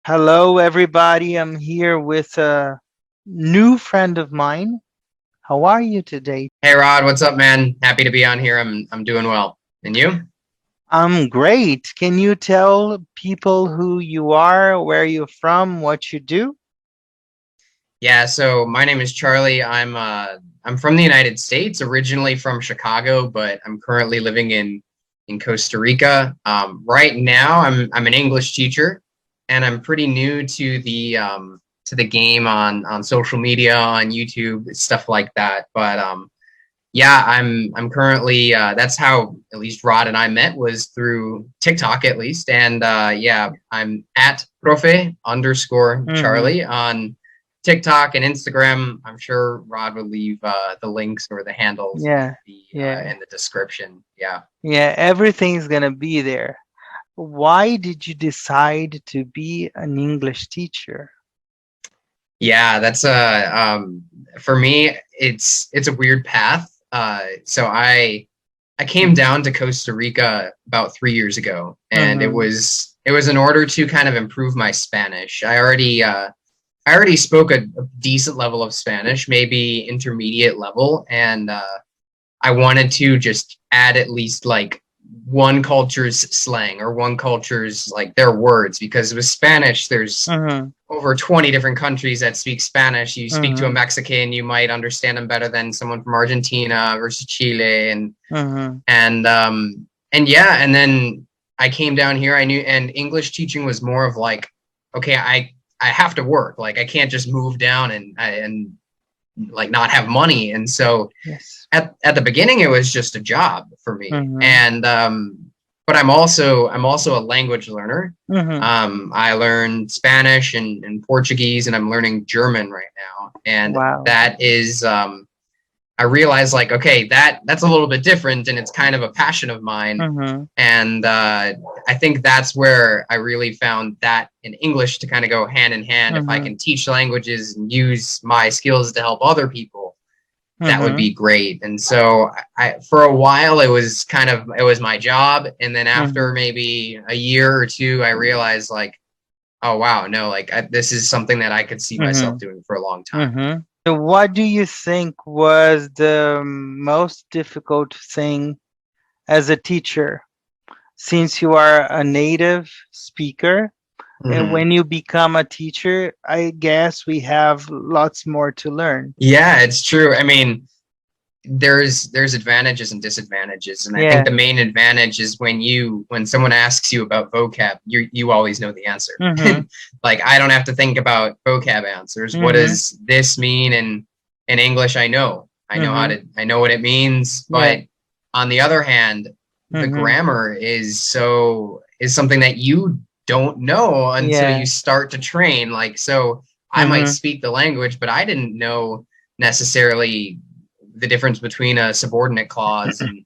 Hello, everybody. I'm here with a new friend of mine. How are you today? Hey Rod, what's up, man? Happy to be on here. I'm doing well. And you? I'm great. Can you tell people who you are, where you're from, what you do? Yeah, so my name is Charlie. I'm from the United States, originally from Chicago, but I'm currently living in Costa Rica. Right now I'm an English teacher, and I'm pretty new to the game on social media, on YouTube, stuff like that. But yeah, I'm currently that's how at least Rod and I met, was through TikTok at least. And yeah, I'm at Profe underscore Hmm. Charlie on TikTok and Instagram. I'm sure Rod will leave the links or the handles Yeah, yeah, in the description. Yeah. yeah. Everything's gonna be there. Why did you decide to be an English teacher? Yeah, that's for me it's a weird path. I came down to Costa Rica about 3 years ago, and Mm-hmm. it was in order to kind of improve my Spanish. I already spoke a decent level of Spanish, maybe intermediate level, and I wanted to just add at least like one culture's slang or one culture's like their words, because with Spanish there's Mm-hmm. over 20 different countries that speak Spanish. You speak to a Mm-hmm. Mexican, you might understand them better than someone from Argentina versus Chile, Mm-hmm. and yeah, and then I came down here. I knew, and English teaching was more of like, okay, I have to work. Like I can't just move down and like not have money. And so Yes. at the beginning it was just a job for me. Mm-hmm. And but I'm also a language learner. Mm-hmm. I learned Spanish and Portuguese, and I'm learning German right now. And Wow. that is I realized like, okay, that's a little bit different, and it's kind of a passion of mine. Mm-hmm. And I think that's where I really found that in English to kind of go hand in hand. If I Mm-hmm. can teach languages and use my skills to help other people, that would Mm-hmm. be great. And so for a while, it was my job. And then Mm-hmm. after maybe a year or two, I realized like, oh wow, no, like this is something that I could see myself Mm-hmm. doing for a long time. Mm-hmm. So what do you think was the most difficult thing as a teacher, since you are a native speaker? And Mm-hmm. when you become a teacher, I guess we have lots more to learn. Yeah, it's true. I mean, there's advantages and disadvantages, and I think Yeah. the main advantage is when someone asks you about vocab, you always know the answer. Mm-hmm. Like I don't have to think about vocab answers. What Mm-hmm. does this mean in English? Mm-hmm. I know what it means. Yeah. But on the other hand, the Mm-hmm. grammar is something that you don't know until Yeah. you start to train. Like so I might Mm-hmm. speak the language, but I didn't know necessarily the difference between a subordinate clause and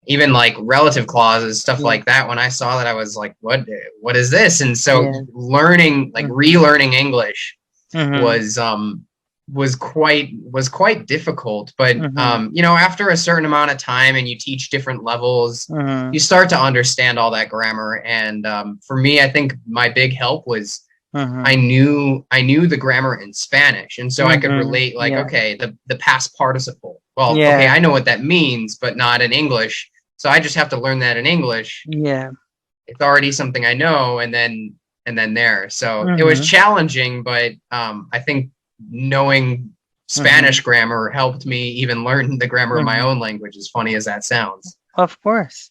even like relative clauses, stuff Yeah. like that. When I saw that, I was like, what is this? And so Yeah. learning, like Mm-hmm. relearning English Mm-hmm. was was quite difficult. But Mm-hmm. you know, after a certain amount of time and you teach different levels, Mm-hmm. you start to understand all that grammar. And for me, I think my big help was Mm-hmm. I knew the grammar in Spanish, and so I could Mm-hmm. relate like, Yeah. okay, the past participle. Well, okay, Yeah. I know what that means, but not in English. So I just have to learn that in English. Yeah. It's already something I know, and then there. So it was Mm-hmm. challenging, but I think knowing Mm-hmm. Spanish grammar helped me even learn the grammar of my Mm-hmm. own language, as funny as that sounds. Of course.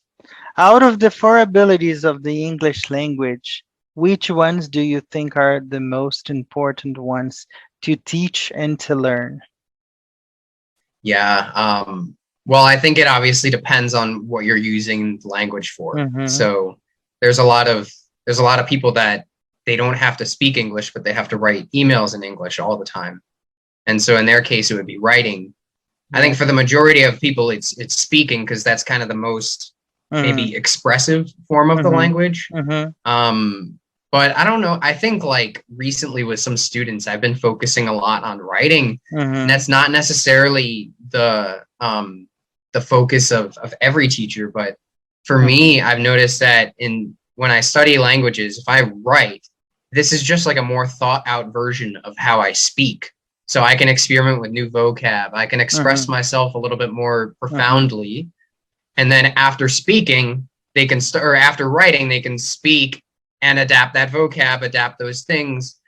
Out of the four abilities of the English language, which ones do you think are the most important ones to teach and to learn? Yeah. Well, I think it obviously depends on what you're using the language for. Mm-hmm. So there's a lot of people that they don't have to speak English, but they have to write emails in English all the time. And so in their case, it would be writing. I think Yeah. for the majority of people, it's speaking, because that's kind of the most Mm-hmm. maybe expressive form of the Mm-hmm. language. Mm-hmm. But I don't know. I think like recently with some students, I've been focusing a lot on writing, and Mm-hmm. that's not necessarily the focus of every teacher. But for Mm-hmm. me, I've noticed that in when I study languages, if I write, this is just like a more thought out version of how I speak. So I can experiment with new vocab. I can express myself a little bit more profoundly. And then after speaking, they can start, or after writing, they can speak and adapt that vocab, adapt those things.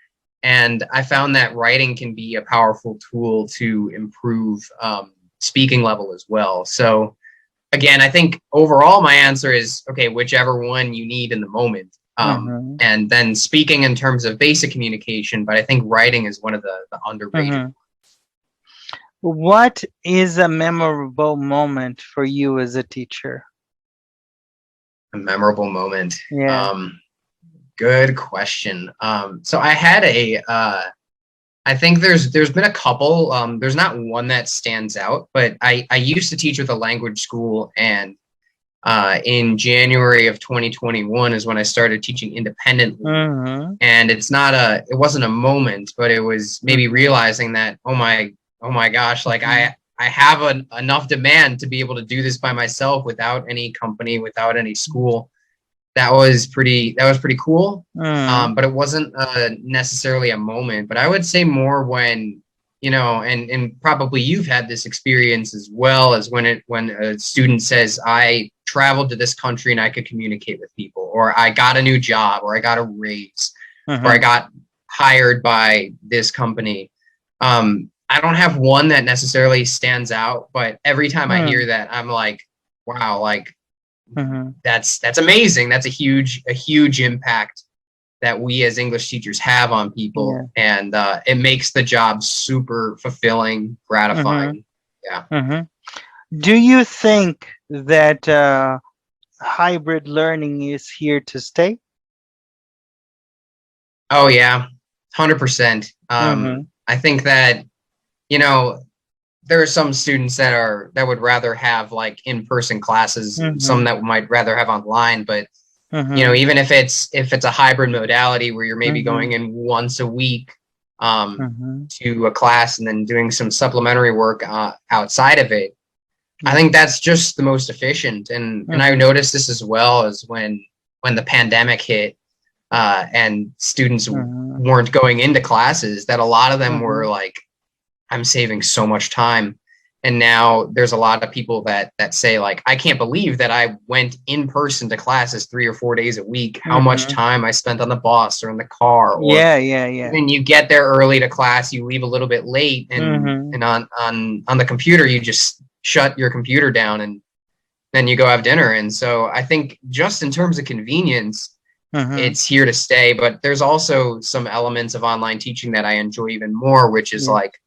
And I found that writing can be a powerful tool to improve speaking level as well. So again, I think overall my answer is, okay, whichever one you need in the moment. And then speaking in terms of basic communication, but I think writing is one of the underrated. What is a memorable moment for you as a teacher? A memorable moment. Yeah. Good question. So I had I think there's been a couple. There's not one that stands out, but I used to teach with a language school, and in January of 2021 is when I started teaching independently. And it wasn't a moment, but it was maybe realizing that, oh my gosh, like I have enough demand to be able to do this by myself without any company, without any school. That was pretty cool. But it wasn't necessarily a moment, but I would say more when, you know, and probably you've had this experience as well, as when a student says, I traveled to this country and I could communicate with people, or I got a new job, or I got a raise, or I got hired by this company. I don't have one that necessarily stands out, but every time I hear that, I'm like, wow, like that's amazing. That's a huge impact that we as English teachers have on people, and it makes the job super fulfilling, gratifying. Do you think that hybrid learning is here to stay? Oh yeah, 100%. I think that, you know, there are some students that would rather have like in-person classes, some that might rather have online, but you know, even if it's a hybrid modality where you're maybe going in once a week to a class and then doing some supplementary work outside of it, I think that's just the most efficient. And I noticed this as well as when the pandemic hit and students weren't going into classes, that a lot of them were like, I'm saving so much time. And now there's a lot of people that say like, I can't believe that I went in person to classes 3 or 4 days a week, how much time I spent on the bus or in the car. Or when you get there early to class, you leave a little bit late, and on the computer, you just shut your computer down and then you go have dinner. And so I think just in terms of convenience, it's here to stay. But there's also some elements of online teaching that I enjoy even more, which is like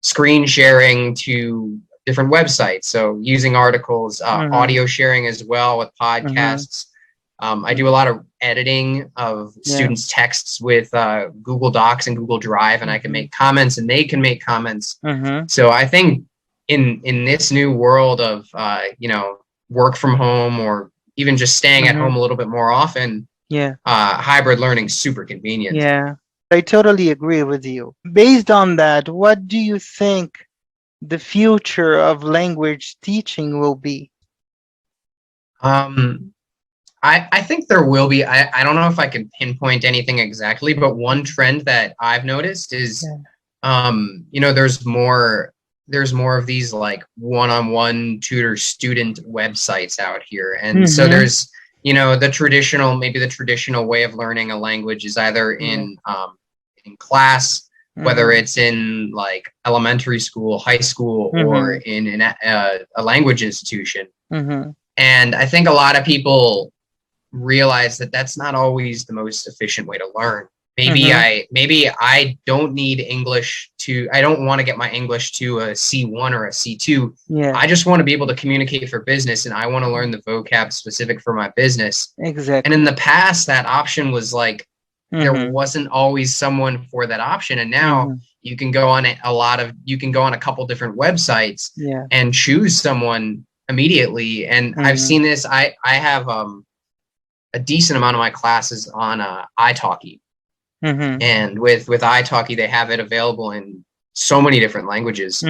screen sharing to different websites. So using articles, audio sharing as well with podcasts. I do a lot of editing of students' texts with Google Docs and Google Drive, and I can make comments and they can make comments. So I think in this new world of, you know, work from home or even just staying at home a little bit more often, hybrid learning is super convenient. Yeah, I totally agree with you. Based on that, what do you think the future of language teaching will be? I think there will be. I don't know if I can pinpoint anything exactly, but one trend that I've noticed is, you know, there's more of these like one-on-one tutor student websites out here. And so there's, you know, maybe the traditional way of learning a language is either in class, whether it's in like elementary school, high school, or in a language institution. And I think a lot of people realize that that's not always the most efficient way to learn. Maybe I don't need English I don't want to get my English to a C1 or a C2. I just want to be able to communicate for business, and I want to learn the vocab specific for my business. Exactly. And in the past, that option was like, there wasn't always someone for that option. And now you can go on a couple different websites and choose someone immediately. And I've seen this. I have a decent amount of my classes on italki. And with italki, they have it available in so many different languages.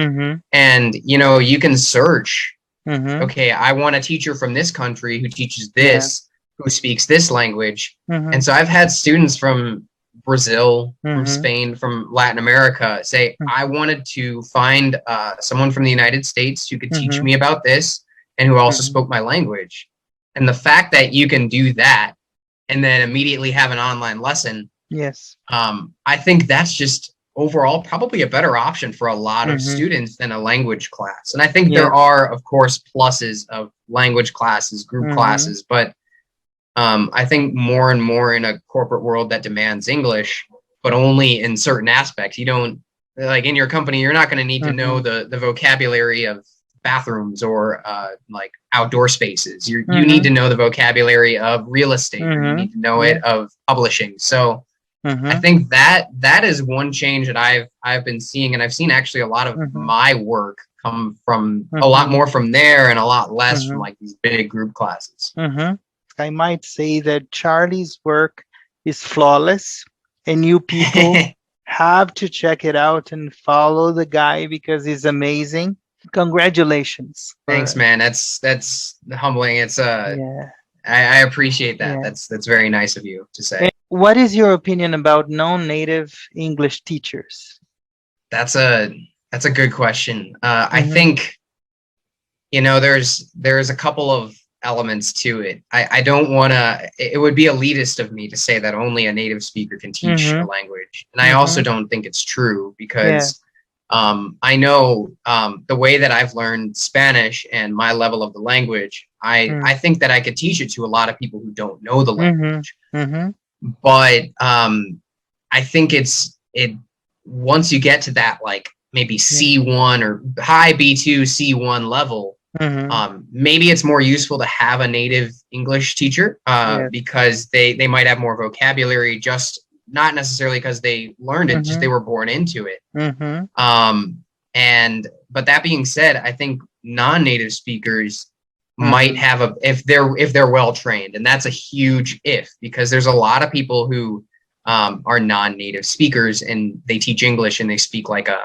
And, you know, you can search, okay, I want a teacher from this country who teaches this, who speaks this language. And so I've had students from Brazil, from Mm-hmm. Spain, from Latin America, say, I wanted to find someone from the United States who could teach Mm-hmm. me about this and who also Mm-hmm. spoke my language. And the fact that you can do that and then immediately have an online lesson, Yes. I think that's just overall probably a better option for a lot of Mm-hmm. students than a language class. And I think Yeah. there are, of course, pluses of language classes, group Mm-hmm. classes, but I think more and more in a corporate world that demands English, but only in certain aspects. You don't, like in your company, you're not going to need to know Mm-hmm. the vocabulary of bathrooms or like outdoor spaces. You need Mm-hmm. to know the vocabulary of real estate, or you Mm-hmm. need to know Yeah. it of publishing. So I Mm-hmm. think that is one change that I've been seeing, and I've seen actually a lot of Mm-hmm. my work come from a lot Mm-hmm. more from there and a lot less from Mm-hmm. like these big group classes. Mm-hmm. I might say that Charlie's work is flawless, and you people have to check it out and follow the guy because he's amazing. Congratulations. Thanks, man. That's humbling. It's Yeah. I appreciate that. Yeah. That's very nice of you to say. And what is your opinion about non-native English teachers? That's a good question. I Mm-hmm. think, you know, there's a couple of elements to it. I don't want to, it would be elitist of me to say that only a native speaker can teach Mm-hmm. a language. And I Mm-hmm. also don't think it's true Yeah. because I know the way that I've learned Spanish and my level of the language, I think that I could teach it to a lot of people who don't know the Mm-hmm. language. Mm-hmm. But I think it once you get to that like maybe C1 or high B2 C1 level, Mm-hmm. maybe it's more useful to have a native English teacher Yes. because they might have more vocabulary, just not necessarily because they learned it, just they Mm-hmm. were born into it. Mm-hmm. And but that being said, I think non-native speakers might Mm-hmm. have a if they're well trained, and that's a huge if, because there's a lot of people who are non-native speakers and they teach English and they speak like a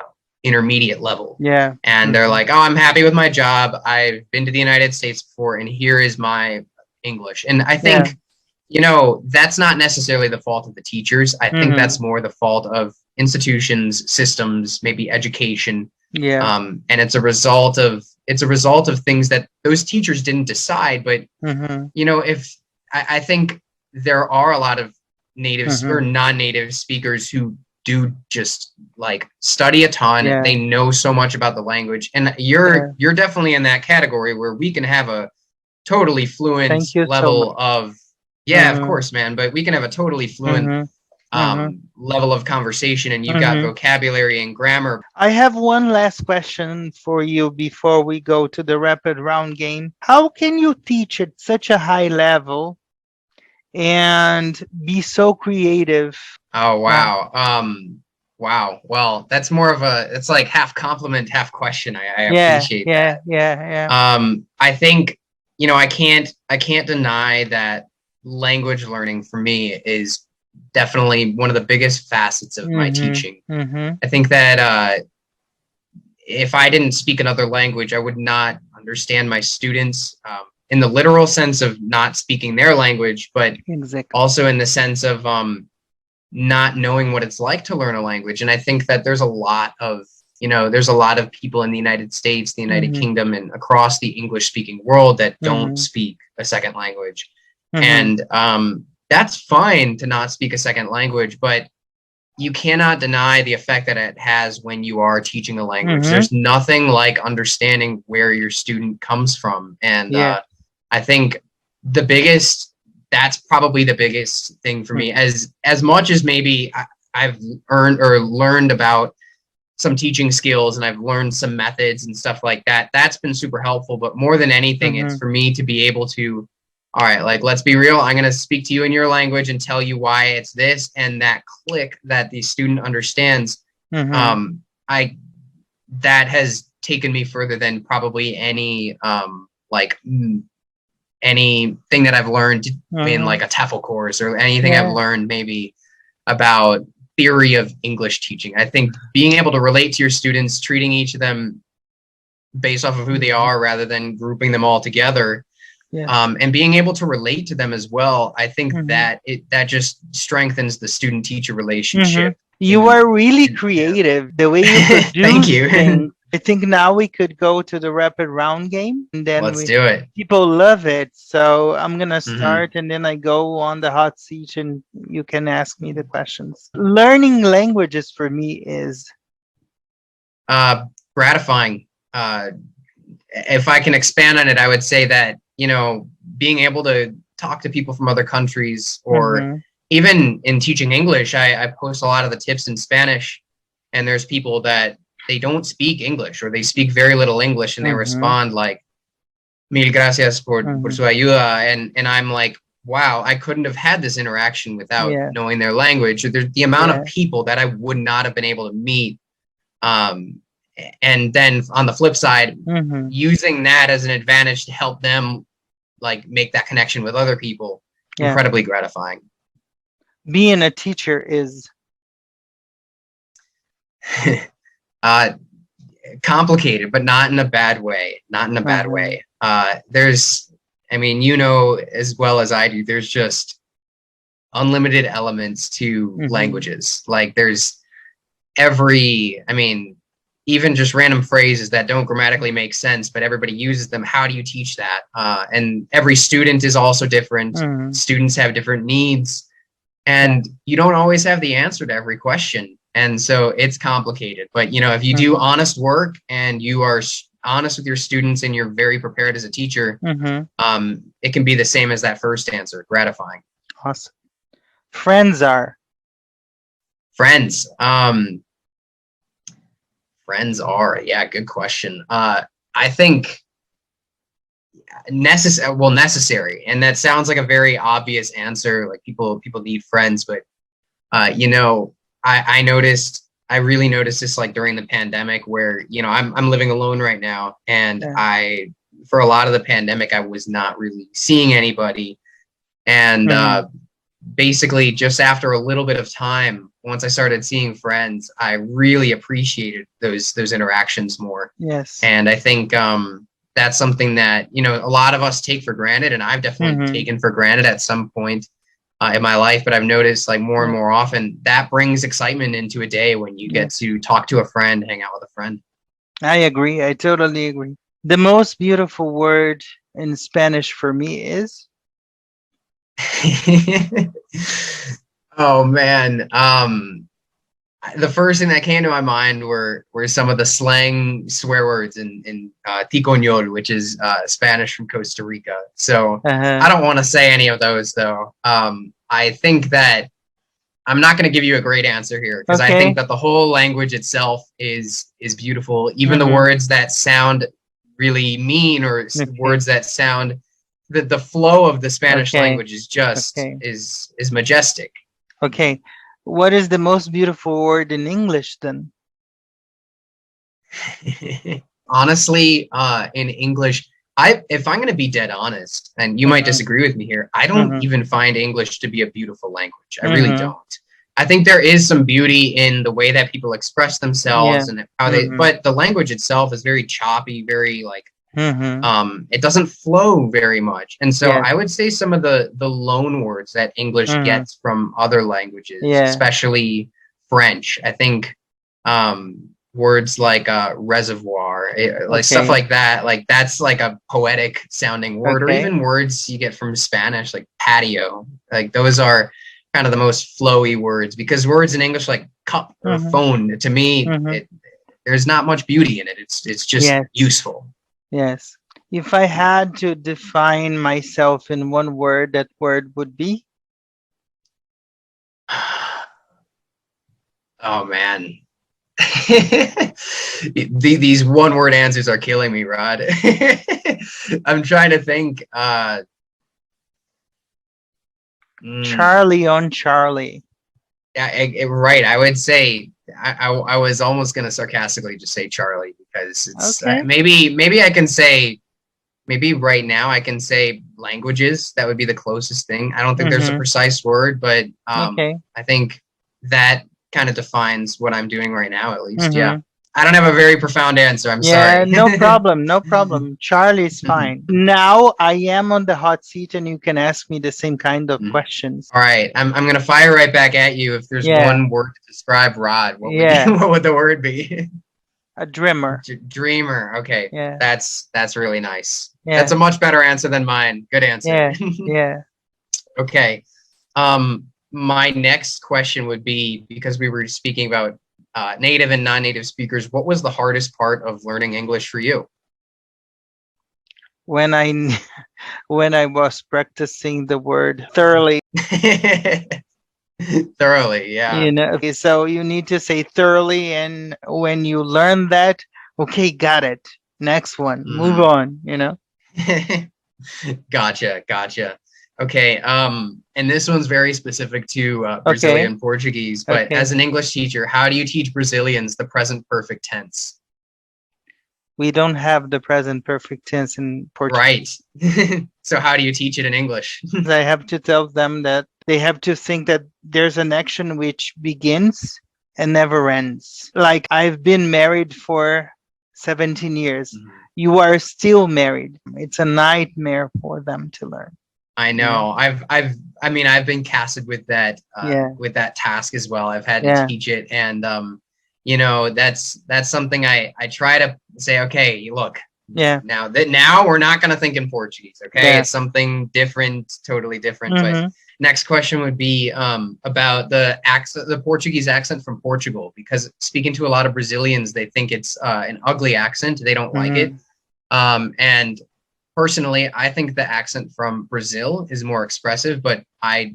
intermediate level, Yeah. and they're like, oh, I'm happy with my job, I've been to the United States before, and here is my English. And I Yeah. think, you know, that's not necessarily the fault of the teachers. I think Mm-hmm. that's more the fault of institutions, systems, maybe education. Yeah. And it's a result of things that those teachers didn't decide. But Mm-hmm. you know, if I think there are a lot of natives or Mm-hmm. non-native speakers who do just like study a ton. Yeah. They know so much about the language, and Yeah. you're definitely in that category where we can have a totally fluent Thank you so much. level of, yeah, of Mm-hmm. course, man, but we can have a totally fluent Mm-hmm. Mm-hmm. level of conversation, and you've got Mm-hmm. vocabulary and grammar. I have one last question for you before we go to the rapid round game. How can you teach at such a high level and be so creative? Oh, wow. Wow. Well, that's more of it's like half compliment, half question. I Yeah, appreciate yeah, that. yeah. I think, you know, I can't deny that language learning for me is definitely one of the biggest facets of my Mm-hmm. teaching. Mm-hmm. I think that if I didn't speak another language, I would not understand my students in the literal sense of not speaking their language, but Exactly. also in the sense of not knowing what it's like to learn a language. And I think that there's a lot of, you know, there's a lot of people in the United States, the United Mm-hmm. Kingdom, and across the English speaking world that don't Mm-hmm. speak a second language. Mm-hmm. And that's fine to not speak a second language, but you cannot deny the effect that it has when you are teaching a language. Mm-hmm. There's nothing like understanding where your student comes from. And Yeah. I think that's probably the biggest thing for me. As much as maybe I've earned or learned about some teaching skills and I've learned some methods and stuff like that, that's been super helpful. But more than anything, Mm-hmm. it's for me to be able to, all right, like, let's be real. I'm going to speak to you in your language and tell you why it's this, and that click that the student understands. Mm-hmm. That has taken me further than probably any anything that I've learned in like a TEFL course or anything Yeah. I've learned maybe about theory of English teaching. I think being able to relate to your students, treating each of them based off of who they are rather than grouping them all together, and being able to relate to them as well. I think Mhm. that that just strengthens the student-teacher relationship. You are really creative. The way you Thank produce you. things. I think now we could go to the rapid round game, and then Let's do it. people love it. So I'm gonna Mhm. start, and then I go on the hot seat, and you can ask me the questions. Learning languages for me is Gratifying. If I can expand on it, I would say that, you know, being able to talk to people from other countries, or Mhm. even in teaching English, I post a lot of the tips in Spanish, and there's people that they don't speak English, or they speak very little English, and they Mhm. respond like, mil gracias por su ayuda. And I'm like, wow, I couldn't have had this interaction without Yeah. knowing their language. There's the amount Yeah. of people that I would not have been able to meet. And then on the flip side, Mhm. using that as an advantage to help them like make that connection with other people, Yeah. incredibly gratifying. Being a teacher is Complicated, but not in a bad way. Not in a bad way. There's, I mean, you know as well as I do, there's just unlimited elements to languages. Like there's I mean, even just random phrases that don't grammatically make sense, but everybody uses them. How do you teach that? And every student is also different. Students have different needs, and you don't always have the answer to every question. And so it's complicated. But, you know, if you do honest work and you are honest with your students and you're very prepared as a teacher, it can be the same as that first answer. Gratifying. awesome. Friends are Friends. Friends are, yeah, good question. I think necessary, and that sounds like a very obvious answer. Like people need friends, but you know, I really noticed this like during the pandemic, where, you know, I'm living alone right now, and for a lot of the pandemic, I was not really seeing anybody, and basically just after a little bit of time, once I started seeing friends, I really appreciated those interactions more. Yes. And I think that's something that, you know, a lot of us take for granted, and I've definitely taken for granted at some point in my life, but I've noticed like more and more often that brings excitement into a day when you get to talk to a friend, hang out with a friend. I agree. I totally agree. The most beautiful word in Spanish for me is oh man, the first thing that came to my mind were some of the slang swear words in ticoñol, which is Spanish from Costa Rica. So I don't want to say any of those though. I think that I'm not going to give you a great answer here, because I think that the whole language itself is beautiful. Even the words that sound really mean, or words that sound, the flow of the Spanish language is just is majestic. Okay. What is the most beautiful word in English then? Honestly, in English, if I'm going to be dead honest, and you might disagree with me here, I don't even find English to be a beautiful language. I really don't. I think there is some beauty in the way that people express themselves and how they, but the language itself is very choppy, very like, it doesn't flow very much. And so I would say some of the loan words that English gets from other languages, especially French, I think words like reservoir, like stuff like that, like that's like a poetic sounding word, or even words you get from Spanish, like patio, like those are kind of the most flowy words, because words in English like cup or phone, to me, there's not much beauty in it. It's just useful. Yes. If I had to define myself in one word, that word would be? Oh man. These one word answers are killing me, Rod. I'm trying to think. Charlie on Charlie. Yeah, right. I would say I was almost gonna sarcastically just say Charlie, because it's maybe I can say, maybe right now I can say languages. That would be the closest thing. I don't think there's a precise word, but I think that kind of defines what I'm doing right now, at least. Yeah. I don't have a very profound answer. I'm Yeah, sorry. no problem, no problem. Charlie's fine. Now I am on the hot seat and you can ask me the same kind of questions. All right, I'm gonna fire right back at you. If there's Yeah, one word to describe Rod, what would yeah, what would the word be? a dreamer. Dreamer. Okay, Yeah, that's really nice. yeah, That's a much better answer than mine. Good answer. yeah, yeah. Okay. My next question would be, because we were speaking about native and non-native speakers, what was the hardest part of learning English for you? When I when I was practicing the word thoroughly, Thoroughly, yeah. you know, okay, so you need to say thoroughly, and when you learn that, okay, got it. Next one, move on, you know. Gotcha. Okay, and this one's very specific to Okay, Brazilian Portuguese, but okay. as an English teacher, how do you teach Brazilians the present perfect tense? We don't have the present perfect tense in Portuguese. Right. So how do you teach it in English? I have to tell them that they have to think that there's an action which begins and never ends. Like, I've been married for 17 years. You are still married. It's a nightmare for them to learn. I know. I mean, I've been casted with that Yeah, with that task as well. I've had to yeah, teach it, and you know, that's something I try to say, okay, look, yeah, now we're not going to think in Portuguese, okay? yeah. It's something different, totally different. But Mm-hmm. next question would be about the accent, the Portuguese accent from Portugal, because speaking to a lot of Brazilians, they think it's an ugly accent. They don't like it. And personally, I think the accent from Brazil is more expressive, but I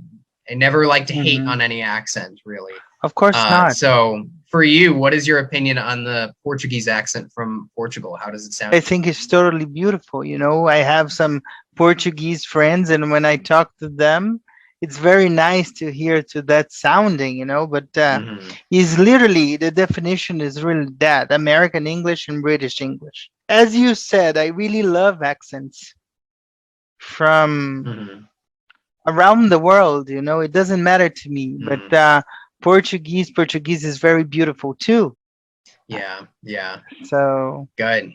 never like to hate on any accent, really. Of course not. So for you, what is your opinion on the Portuguese accent from Portugal? How does it sound? I think it's totally beautiful. You know, I have some Portuguese friends, and when I talk to them, it's very nice to hear to that sounding, you know, but is literally, the definition is really that American English and British English. As you said, I really love accents from around the world, you know, it doesn't matter to me, but Portuguese is very beautiful too. Yeah. So Good.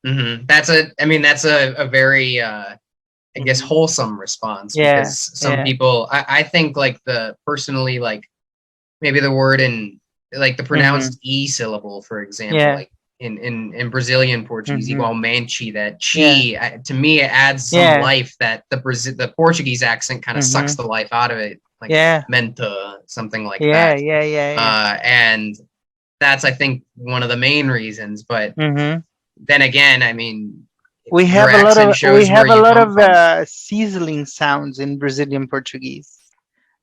That's a very I guess wholesome response, yeah, because some people, I think, like, personally, like, maybe the word in, like, the pronounced E syllable, for example, yeah, like in Brazilian Portuguese, igualmente, that yeah, chi, to me, it adds some yeah, life that the Portuguese accent kind of sucks the life out of it, like yeah, menta, something like yeah, that. yeah. And that's, I think, one of the main reasons. But then again, I mean, We your have a lot accent of we shows where have a you lot come from. of sizzling sounds in Brazilian Portuguese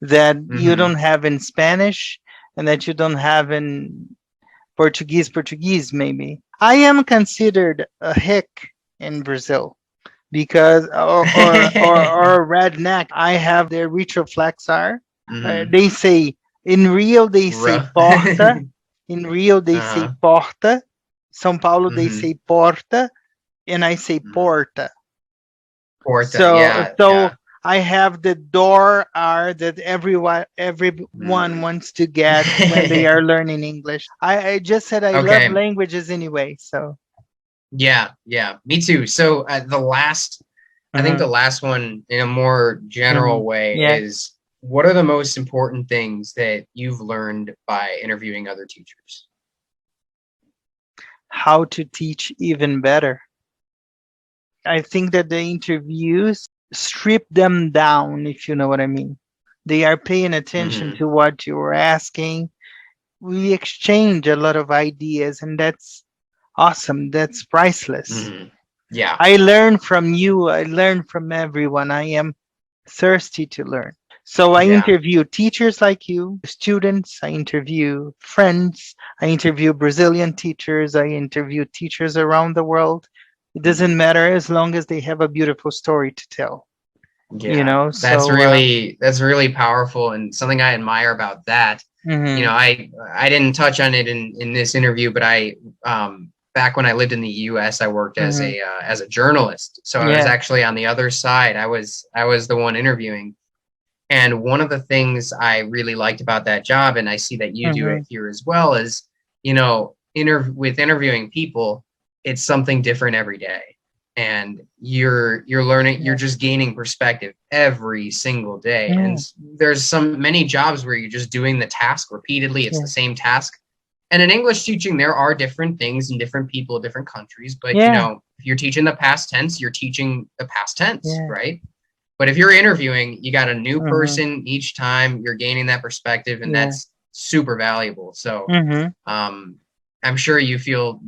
that you don't have in Spanish and that you don't have in Portuguese maybe. I am considered a hick in Brazil because or a redneck. I have their retroflexar. They say in Rio they say Ruh. porta. In Rio they say porta. São Paulo they say porta, and I say porta. Porta, So yeah. I have the door R that everyone wants to get when they are learning English. I just said I love Okay. languages anyway. So Yeah, me too. So I think the last one, in a more general way, yeah, is, what are the most important things that you've learned by interviewing other teachers? how to teach even better. I think that the interviews strip them down, if you know what I mean. They are paying attention to what you're asking. We exchange a lot of ideas, and that's awesome. That's priceless. Yeah. I learn from you. I learn from everyone. I am thirsty to learn. So I interview teachers like you, students, I interview friends, I interview Brazilian teachers, I interview teachers around the world. It doesn't matter as long as they have a beautiful story to tell. Yeah, You know, that's so really powerful, and something I admire about that. You know, I didn't touch on it in this interview, but I back when I lived in the U.S., I worked as a journalist. So I was actually on the other side. I was the one interviewing. And one of the things I really liked about that job, and I see that you do it here as well, is, you know, interviewing people, it's something different every day. And you're learning, you're just gaining perspective every single day. And there's many jobs where you're just doing the task repeatedly. It's the same task. And in English teaching, there are different things and different people, different countries. But you know, if you're teaching the past tense, you're teaching the past tense, right? But if you're interviewing, you got a new person each time. You're gaining that perspective, and that's super valuable. So I'm sure you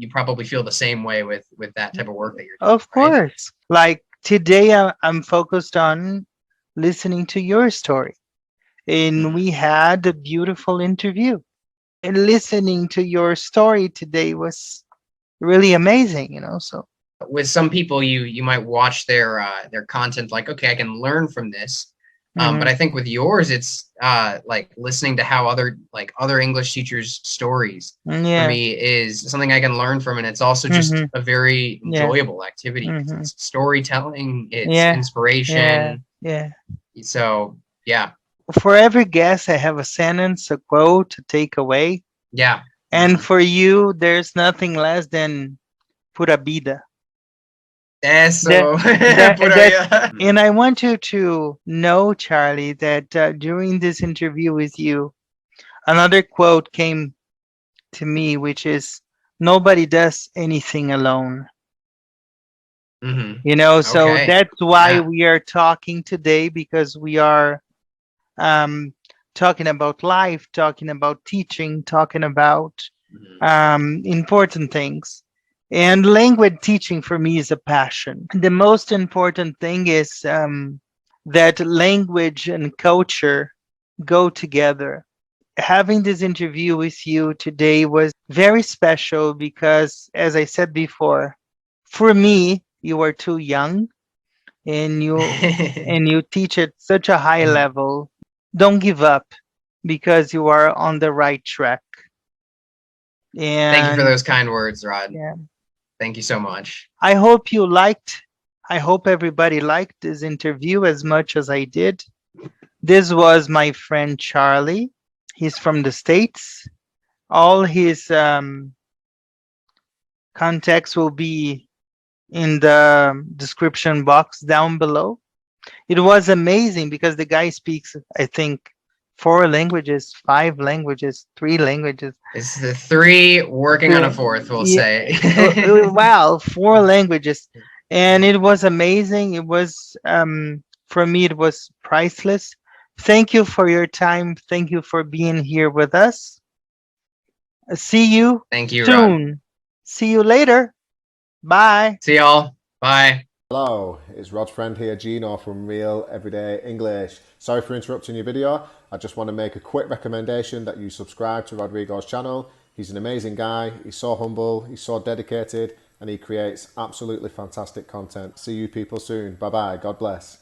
probably feel the same way with that type of work that you're doing. Of course. Like today, I'm focused on listening to your story. And we had a beautiful interview. And listening to your story today was really amazing, you know. So with some people, you might watch their content like, okay, I can learn from this. But I think with yours, it's like listening to how other English teachers' stories for me is something I can learn from, and it's also just a very enjoyable activity. It's storytelling, it's inspiration. So yeah. For every guest, I have a sentence, a quote, a takeaway. Yeah. And for you, there's nothing less than Pura Vida. Eso. And I want you to know, Charlie, that during this interview with you, another quote came to me, which is, nobody does anything alone. You know, so that's why we are talking today, because we are talking about life, talking about teaching, talking about important things. And language teaching for me is a passion. The most important thing is that language and culture go together. Having this interview with you today was very special because, as I said before, for me, you are too young and you teach at such a high level. Don't give up, because you are on the right track. And thank you for those kind words, Rod. Yeah. Thank you so much. I hope everybody liked this interview as much as I did. This was my friend Charlie. He's from the States. All his contacts will be in the description box down below. It was amazing because the guy speaks, I think, 4 languages, 5 languages, 3 languages. It's the 3 working on a 4th, we'll say. Wow, 4 languages. And it was amazing. It was, for me, it was priceless. Thank you for your time. Thank you for being here with us. See you Thank you, soon. Rod. See you later. Bye. See y'all. Bye. Hello, it's Rod's friend here, Gino from Real Everyday English. Sorry for interrupting your video. I just want to make a quick recommendation that you subscribe to Rodrigo's channel. He's an amazing guy. He's so humble. He's so dedicated, and he creates absolutely fantastic content. See you people soon. Bye bye. God bless.